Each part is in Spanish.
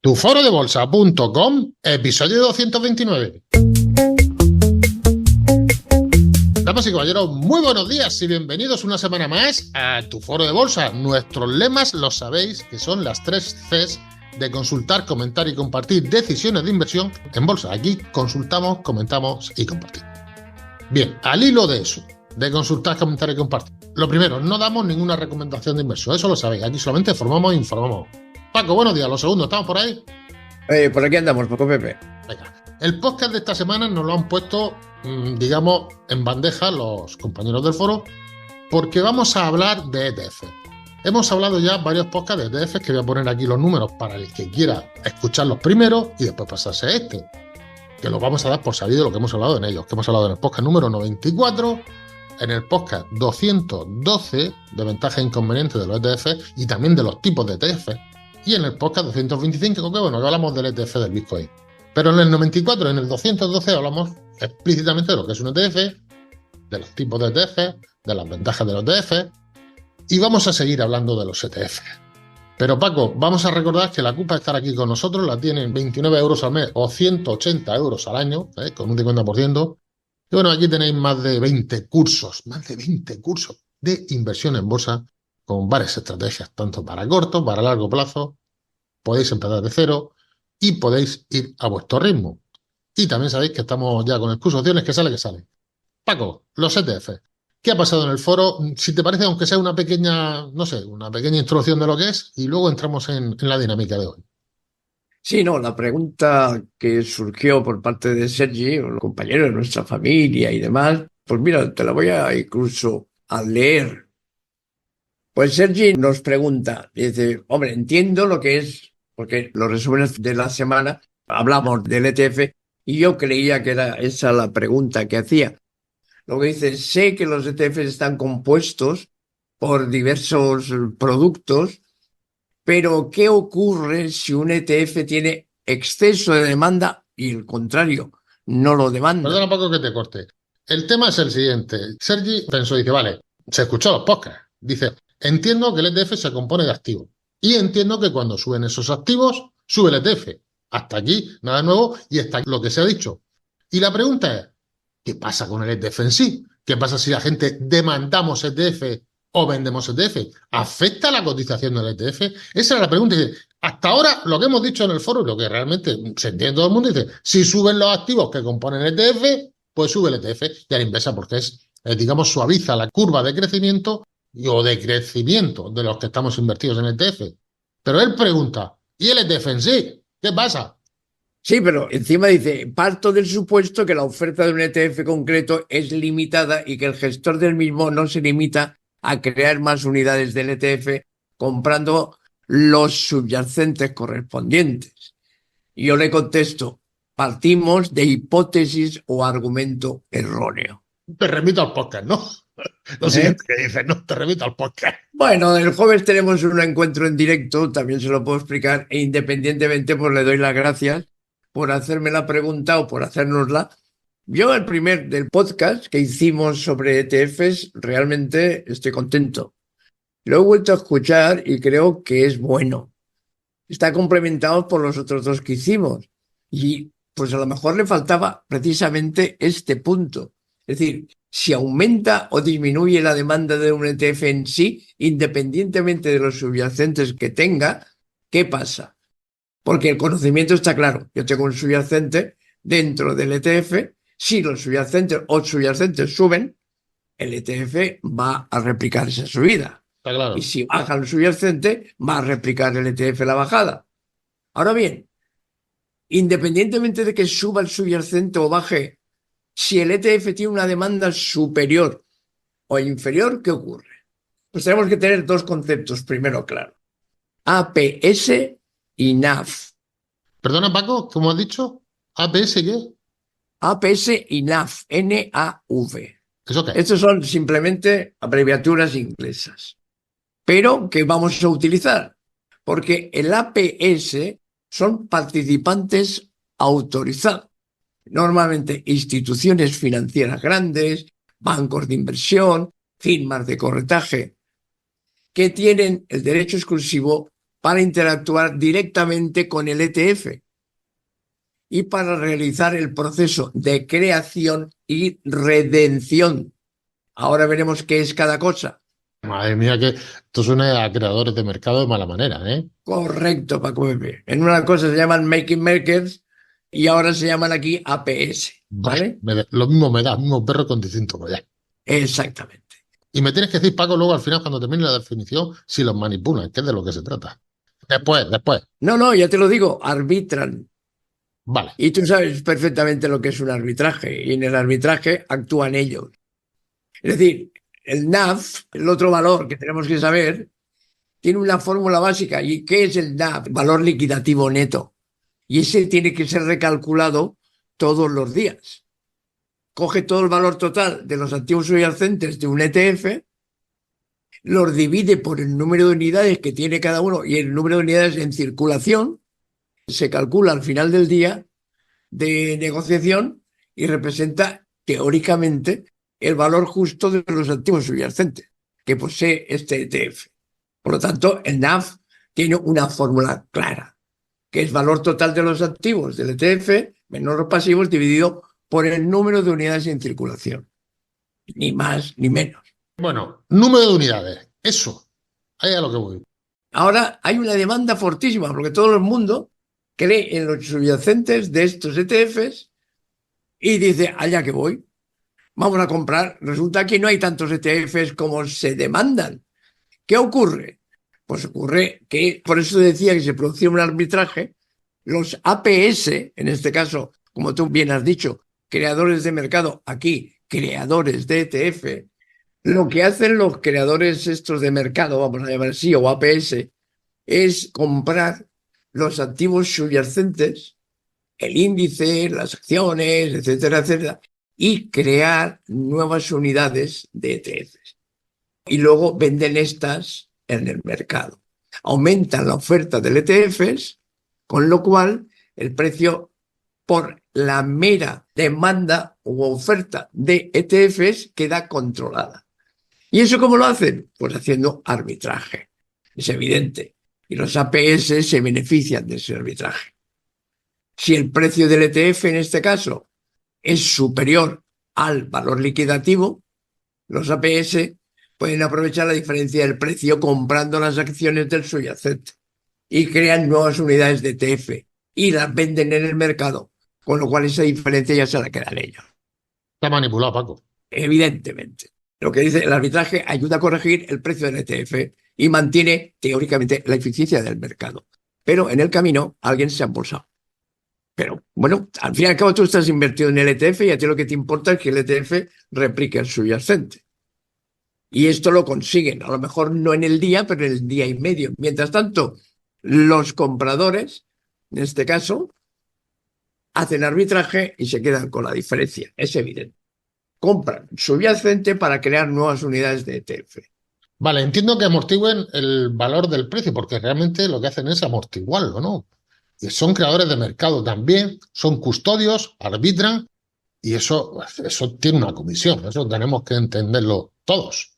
Tuforodebolsa.com, episodio 229. Damas y caballeros, muy buenos días y bienvenidos una semana más a Tu Foro de Bolsa. Nuestros lemas, los sabéis, que son las 3 Cs de consultar, comentar y compartir decisiones de inversión en bolsa. Aquí consultamos, comentamos y compartimos. Bien, al hilo de eso, de consultar, comentar y compartir. Lo primero, no damos ninguna recomendación de inversión, eso lo sabéis. Aquí solamente formamos e informamos. Paco, buenos días. Lo segundo, ¿estamos por ahí? Por aquí andamos, Paco Pepe. Venga. El podcast de esta semana nos lo han puesto, digamos, en bandeja los compañeros del foro, porque vamos a hablar de ETF. Hemos hablado ya varios podcasts de ETFs, que voy a poner aquí los números para el que quiera escucharlos primero y después pasarse a este, que lo vamos a dar por sabido lo que hemos hablado en ellos, que hemos hablado en el podcast número 94, en el podcast 212 de ventajas e inconvenientes de los ETFs y también de los tipos de ETFs, y en el podcast 225, que bueno, que hablamos del ETF del Bitcoin. Pero en el 94 y en el 212 hablamos explícitamente de lo que es un ETF, de los tipos de ETF, de las ventajas de los ETF, y vamos a seguir hablando de los ETF. Pero Paco, vamos a recordar que la culpa de estar aquí con nosotros la tienen 29 euros al mes o 180 euros al año, con un 50%. Y bueno, aquí tenéis más de 20 cursos de inversión en bolsa, con varias estrategias, tanto para corto, para largo plazo. Podéis empezar de cero y podéis ir a vuestro ritmo. Y también sabéis que estamos ya con el curso de opciones que sale. Paco, los ETF. ¿Qué ha pasado en el foro? Si te parece, aunque sea una pequeña, no sé, una pequeña introducción de lo que es, y luego entramos en la dinámica de hoy. Sí, no, la pregunta que surgió por parte de Sergi, un compañero de nuestra familia y demás, pues mira, te la voy a incluso a leer. Pues Sergi nos pregunta, dice, hombre, entiendo lo que es, porque los resúmenes de la semana hablamos del ETF y yo creía que era esa la pregunta que hacía. Lo que dice, sé que los ETFs están compuestos por diversos productos, pero ¿qué ocurre si un ETF tiene exceso de demanda y el contrario, no lo demanda? Perdona, Paco, que te corte. El tema es el siguiente. Sergi pensó, dice, vale, se escuchó los podcasts. Dice, entiendo que el ETF se compone de activos. Y entiendo que cuando suben esos activos, sube el ETF. Hasta aquí, nada nuevo, y hasta lo que se ha dicho. Y la pregunta es, ¿qué pasa con el ETF en sí? ¿Qué pasa si la gente demandamos ETF o vendemos ETF? ¿Afecta la cotización del ETF? Esa era la pregunta. Hasta ahora, lo que hemos dicho en el foro, y lo que realmente se entiende todo el mundo, dice, si suben los activos que componen el ETF, pues sube el ETF y a la inversa, porque digamos, suaviza la curva de crecimiento o de crecimiento de los que estamos invertidos en el ETF. Pero él pregunta, ¿y el ETF en sí? ¿Qué pasa? Sí, pero encima dice, parto del supuesto que la oferta de un ETF concreto es limitada y que el gestor del mismo no se limita a crear más unidades del ETF comprando los subyacentes correspondientes. Y yo le contesto, partimos de hipótesis o argumento erróneo. Te remito al podcast, ¿no? Lo siguiente que dices, no, te remito al podcast. Bueno, el jueves tenemos un encuentro en directo, también se lo puedo explicar, e independientemente pues le doy las gracias por hacerme la pregunta o por hacérnosla. Yo el primer del podcast que hicimos sobre ETFs realmente estoy contento. Lo he vuelto a escuchar y creo que es bueno. Está complementado por los otros dos que hicimos. Y pues a lo mejor le faltaba precisamente este punto. Es decir, si aumenta o disminuye la demanda de un ETF en sí, independientemente de los subyacentes que tenga, ¿qué pasa? Porque el conocimiento está claro. Yo tengo un subyacente dentro del ETF. Si los subyacentes o subyacentes suben, el ETF va a replicar esa subida. Está claro. Y si baja el subyacente, va a replicar el ETF la bajada. Ahora bien, independientemente de que suba el subyacente o baje, si el ETF tiene una demanda superior o inferior, ¿qué ocurre? Pues tenemos que tener dos conceptos primero claro. APS y NAV. Perdona, Paco, ¿cómo has dicho? ¿APS qué? APS y NAV, N-A-V. ¿Eso qué? Estos son simplemente abreviaturas inglesas, pero que vamos a utilizar, porque el APS son participantes autorizados, normalmente instituciones financieras grandes, bancos de inversión, firmas de corretaje, que tienen el derecho exclusivo para interactuar directamente con el ETF y para realizar el proceso de creación y redención. Ahora veremos qué es cada cosa. Madre mía, que esto suena a creadores de mercado de mala manera, ¿eh? Correcto, Paco Pepe. En una cosa se llaman making makers y ahora se llaman aquí APS, Bah, ¿vale? lo mismo me da, mismo perro con distinto collar. Exactamente. Y me tienes que decir, Paco, luego al final, cuando termine la definición, si los manipulan, que es de lo que se trata. Después. No, no, ya te lo digo, arbitran. Vale. Y tú sabes perfectamente lo que es un arbitraje. Y en el arbitraje actúan ellos. Es decir, el NAV, el otro valor que tenemos que saber, tiene una fórmula básica. ¿Y qué es el NAV? Valor liquidativo neto. Y ese tiene que ser recalculado todos los días. Coge todo el valor total de los activos subyacentes de un ETF, los divide por el número de unidades que tiene cada uno y el número de unidades en circulación, se calcula al final del día de negociación y representa teóricamente el valor justo de los activos subyacentes que posee este ETF. Por lo tanto, el NAV tiene una fórmula clara, que es valor total de los activos del ETF menos los pasivos dividido por el número de unidades en circulación. Ni más ni menos. Bueno, número de unidades. Eso. Ahí es a lo que voy. Ahora hay una demanda fortísima porque todo el mundo cree en los subyacentes de estos ETFs y dice, allá que voy, vamos a comprar. Resulta que no hay tantos ETFs como se demandan. ¿Qué ocurre? Pues ocurre que, por eso decía que se producía un arbitraje, los APS, en este caso, como tú bien has dicho, creadores de mercado, aquí creadores de ETF, lo que hacen los creadores estos de mercado, vamos a llamar así, o APS, es comprar los activos subyacentes, el índice, las acciones, etcétera, etcétera, y crear nuevas unidades de ETFs. Y luego venden estas en el mercado. Aumentan la oferta de ETFs, con lo cual el precio por la mera demanda u oferta de ETFs queda controlada. ¿Y eso cómo lo hacen? Pues haciendo arbitraje. Es evidente. Y los APS se benefician de ese arbitraje. Si el precio del ETF en este caso es superior al valor liquidativo, los APS pueden aprovechar la diferencia del precio comprando las acciones del subyacente y crean nuevas unidades de ETF y las venden en el mercado, con lo cual esa diferencia ya se la quedan ellos. Está manipulado, Paco. Evidentemente. Lo que dice el arbitraje ayuda a corregir el precio del ETF y mantiene teóricamente la eficiencia del mercado. Pero en el camino alguien se ha embolsado. Pero bueno, al fin y al cabo tú estás invertido en el ETF y a ti lo que te importa es que el ETF replique el subyacente. Y esto lo consiguen, a lo mejor no en el día, pero en el día y medio. Mientras tanto, los compradores, en este caso, hacen arbitraje y se quedan con la diferencia. Es evidente. Compran subyacente para crear nuevas unidades de ETF. Vale, entiendo que amortigüen el valor del precio, porque realmente lo que hacen es amortiguarlo, ¿no? Y son creadores de mercado también, son custodios, arbitran, y eso tiene una comisión, eso tenemos que entenderlo todos.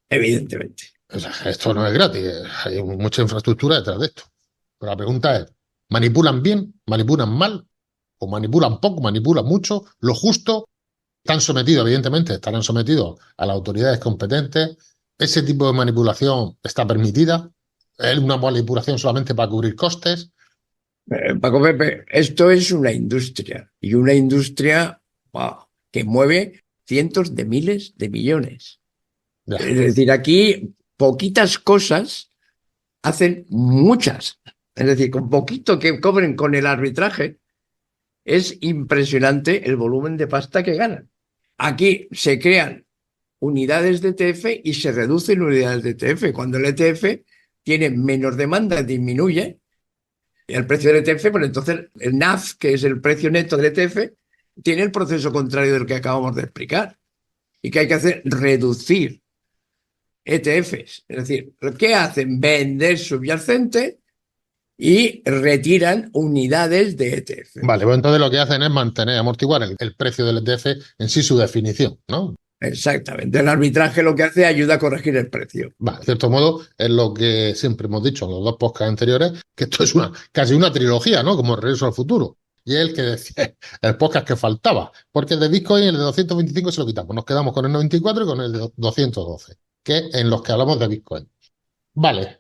Evidentemente. O sea, esto no es gratis, hay mucha infraestructura detrás de esto. Pero la pregunta es, ¿manipulan bien? ¿Manipulan mal? ¿O manipulan poco? ¿Manipulan mucho? ¿Lo justo? Están sometidos, evidentemente, estarán sometidos a las autoridades competentes. ¿Ese tipo de manipulación está permitida? ¿Es una manipulación solamente para cubrir costes? Paco Pepe, esto es una industria y una industria que mueve cientos de miles de millones. Ya. Es decir, aquí poquitas cosas hacen muchas. Es decir, con poquito que cobren con el arbitraje, es impresionante el volumen de pasta que ganan. Aquí se crean unidades de ETF y se reducen unidades de ETF. Cuando el ETF tiene menos demanda, disminuye el precio del ETF, pues entonces el NAV, que es el precio neto del ETF, tiene el proceso contrario del que acabamos de explicar. ¿Y qué hay que hacer? Reducir ETFs. Es decir, ¿qué hacen? Vender subyacente y retiran unidades de ETF. Vale, pues entonces lo que hacen es mantener, amortiguar el precio del ETF en sí, su definición, ¿no? Exactamente. El arbitraje lo que hace ayuda a corregir el precio. Va, de cierto modo, es lo que siempre hemos dicho en los dos podcasts anteriores, que esto es casi una trilogía, ¿no? Como Regreso al Futuro. Y es el que decía, el podcast que faltaba. Porque el de Bitcoin, el de 225 se lo quitamos. Nos quedamos con el 94 y con el de 212, que es en los que hablamos de Bitcoin. Vale.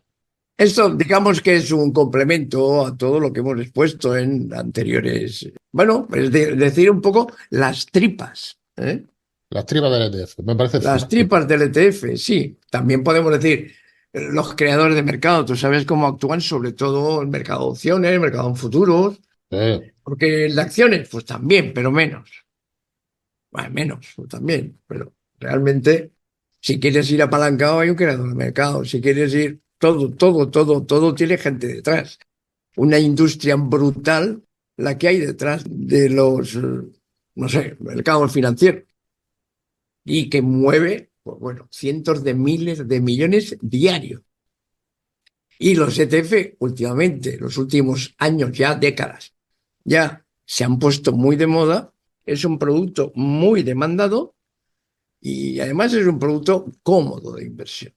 Esto, digamos que es un complemento a todo lo que hemos expuesto en anteriores. Bueno, es decir un poco las tripas, ¿eh? Las tribas del ETF. Me parece Las fantástico. tripas del ETF, sí. También podemos decir los creadores de mercado. Tú sabes cómo actúan, sobre todo el mercado de opciones, el mercado en futuros. Porque el de acciones, pues también, pero menos. Bueno, menos, pues también. Pero realmente, si quieres ir apalancado, hay un creador de mercado. Si quieres ir, todo tiene gente detrás. Una industria brutal la que hay detrás de los, no sé, mercados financieros. Y que mueve, pues bueno, cientos de miles de millones diarios. Y los ETF, últimamente, los últimos años, ya décadas, ya se han puesto muy de moda. Es un producto muy demandado y además es un producto cómodo de inversión.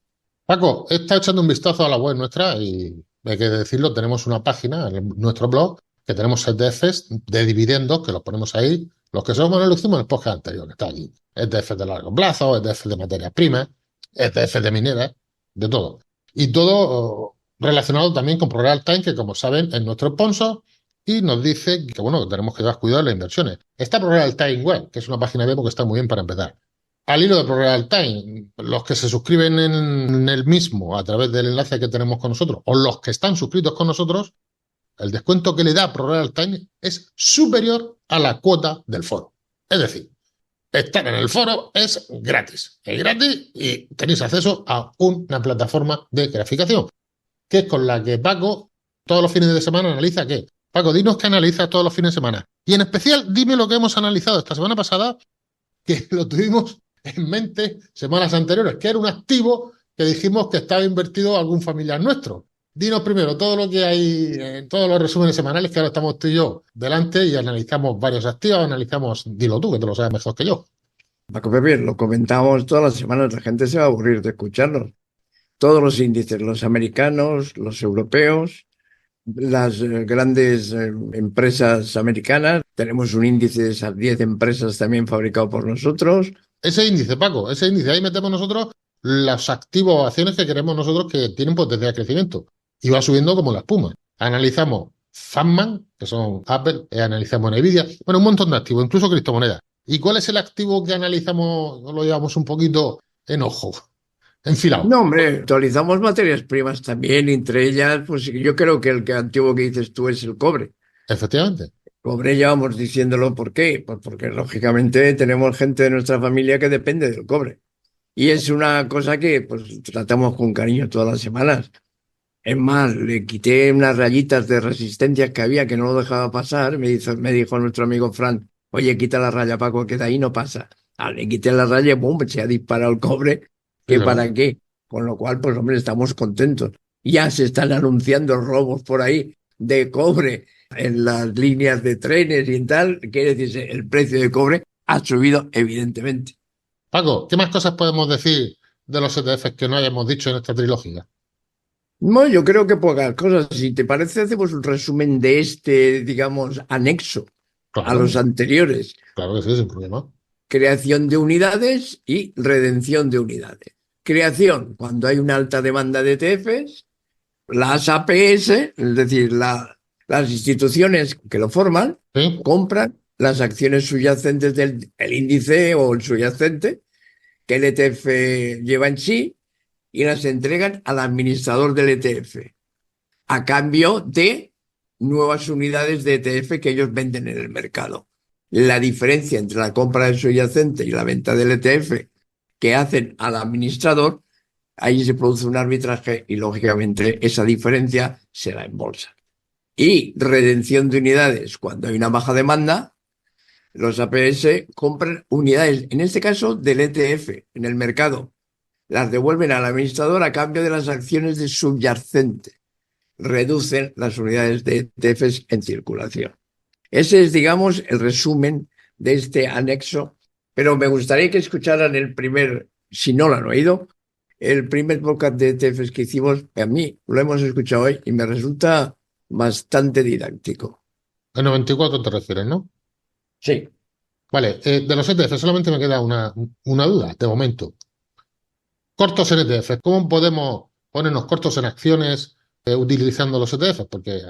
Paco, he estado echando un vistazo a la web nuestra y hay que decirlo, tenemos una página en nuestro blog que tenemos ETFs de dividendos que los ponemos ahí. Los que somos lo hicimos en el podcast anterior, que está allí. ETFs de largo plazo, ETFs de materias primas, ETFs de mineras, de todo. Y todo relacionado también con ProReal Time, que como saben es nuestro sponsor y nos dice que bueno, que tenemos que dar cuidado en las inversiones. Está ProReal Time Web, que es una página web que está muy bien para empezar. Al hilo de ProReal Time, los que se suscriben en el mismo a través del enlace que tenemos con nosotros o los que están suscritos con nosotros, el descuento que le da ProReal Time es superior a la cuota del foro. Es decir, estar en el foro es gratis. Es gratis y tenéis acceso a una plataforma de graficación, que es con la que Paco todos los fines de semana analiza qué. Paco, dinos qué analiza todos los fines de semana. Y en especial, dime lo que hemos analizado esta semana pasada, que lo tuvimos en mente semanas anteriores, que era un activo que dijimos que estaba invertido algún familiar nuestro. Dinos primero todo lo que hay en todos los resúmenes semanales, que ahora estamos tú y yo delante y analizamos varios activos, analizamos, dilo tú, que te lo sabes mejor que yo. Paco Pepe, lo comentamos todas las semanas, la gente se va a aburrir de escucharnos. Todos los índices, los americanos, los europeos, las grandes empresas americanas. Tenemos un índice de esas 10 empresas también fabricado por nosotros. Ese índice, Paco, ese índice, ahí metemos nosotros los activos o acciones que queremos nosotros que tienen potencial de crecimiento. Y va subiendo como la espuma. Analizamos Fatman, que son Apple, analizamos Nvidia, bueno, un montón de activos, incluso criptomonedas. ¿Y cuál es el activo que analizamos, lo llevamos un poquito en ojo, enfilado? No, hombre, actualizamos materias primas también, entre ellas, pues yo creo que el que antiguo que dices tú es el cobre. Efectivamente. Cobre llevamos diciéndolo, ¿por qué? Pues porque lógicamente tenemos gente de nuestra familia que depende del cobre. Y es una cosa que pues tratamos con cariño todas las semanas. Es más, le quité unas rayitas de resistencia que había que no lo dejaba pasar. Me dijo nuestro amigo Fran, oye, quita la raya, Paco, que de ahí no pasa. Le quité la raya y ¡bum! Se ha disparado el cobre. Sí, ¿Qué ¿verdad? para qué? Con lo cual, pues hombre, estamos contentos. Ya se están anunciando robos por ahí de cobre en las líneas de trenes y en tal. Quiere decir, el precio de cobre ha subido evidentemente. Paco, ¿qué más cosas podemos decir de los ETFs que no hayamos dicho en esta trilogía? No, yo creo que pocas cosas. Si te parece, hacemos un resumen de este, digamos, anexo a Claro, los anteriores. claro que sí, sin problema. Creación de unidades y redención de unidades. Creación, cuando hay una alta demanda de ETFs, las APS, es decir, las instituciones que lo forman, ¿Sí? compran las acciones subyacentes del el índice o el subyacente que el ETF lleva en sí y las entregan al administrador del ETF a cambio de nuevas unidades de ETF que ellos venden en el mercado. La diferencia entre la compra del subyacente y la venta del ETF que hacen al administrador, ahí se produce un arbitraje y lógicamente esa diferencia se da en bolsa. Y redención de unidades, cuando hay una baja demanda, los APS compran unidades, en este caso del ETF, en el mercado. Las devuelven al administrador a cambio de las acciones de subyacente. Reducen las unidades de ETFs en circulación. Ese es, digamos, el resumen de este anexo Pero me gustaría que escucharan el primer, si no lo han oído, el primer podcast de ETFs que hicimos. A mí lo hemos escuchado hoy y me resulta bastante didáctico. El 94 te refieres, ¿no? Sí. Vale, de los ETF solamente me queda una duda, de momento. Cortos en ETF, ¿cómo podemos ponernos cortos en acciones utilizando los ETFs? Porque,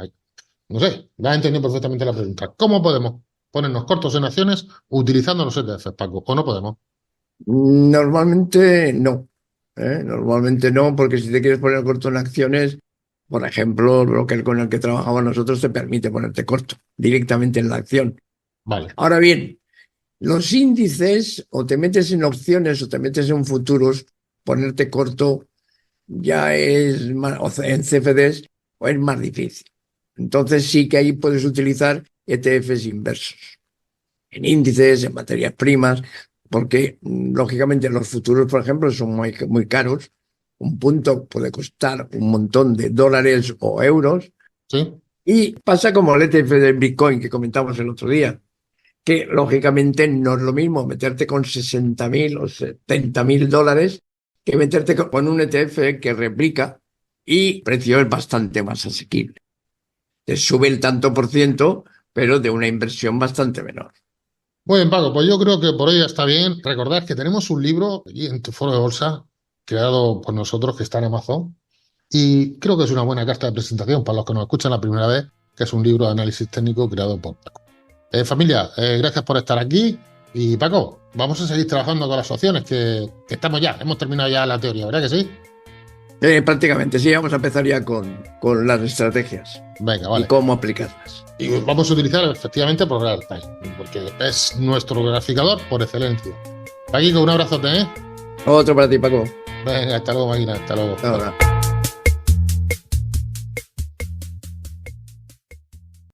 no sé, ya he entendido perfectamente la pregunta. ¿Cómo podemos ponernos cortos en acciones utilizando los ETFs, Paco? ¿O no podemos? Normalmente no. Normalmente no, porque si te quieres poner corto en acciones, por ejemplo, el broker con el que trabajamos nosotros te permite ponerte corto directamente en la acción. Vale, Ahora bien, los índices, o te metes en opciones o te metes en futuros, ponerte corto ya es más, o en CFDs, o es más difícil. Entonces sí que ahí puedes utilizar ETFs inversos, en índices, en materias primas, porque lógicamente los futuros, por ejemplo, son muy, muy caros. Un punto puede costar un montón de dólares o euros. ¿sí? Y pasa como el ETF del Bitcoin que comentamos el otro día, que lógicamente no es lo mismo meterte con 60.000 o 70.000 dólares que meterte con un ETF que replica y el precio es bastante más asequible. Te sube el tanto por ciento, pero de una inversión bastante menor. Muy bien, Paco, pues yo creo que por hoy ya está bien. Recordad que tenemos un libro allí en tu foro de bolsa, creado por nosotros, que está en Amazon, y creo que es una buena carta de presentación para los que nos escuchan la primera vez, que es un libro de análisis técnico creado por Paco. Familia, gracias por estar aquí. Y Paco, vamos a seguir trabajando con las opciones, que estamos ya, hemos terminado ya la teoría, ¿verdad que sí? Prácticamente, sí, vamos a empezar ya con las estrategias Venga, y vale. cómo aplicarlas. Y vamos a utilizar efectivamente Progress Time, porque es nuestro graficador por excelencia. Paquito, un abrazote, ¿eh? Otro para ti, Paco. Venga, hasta luego, máquina, hasta luego. Ahora.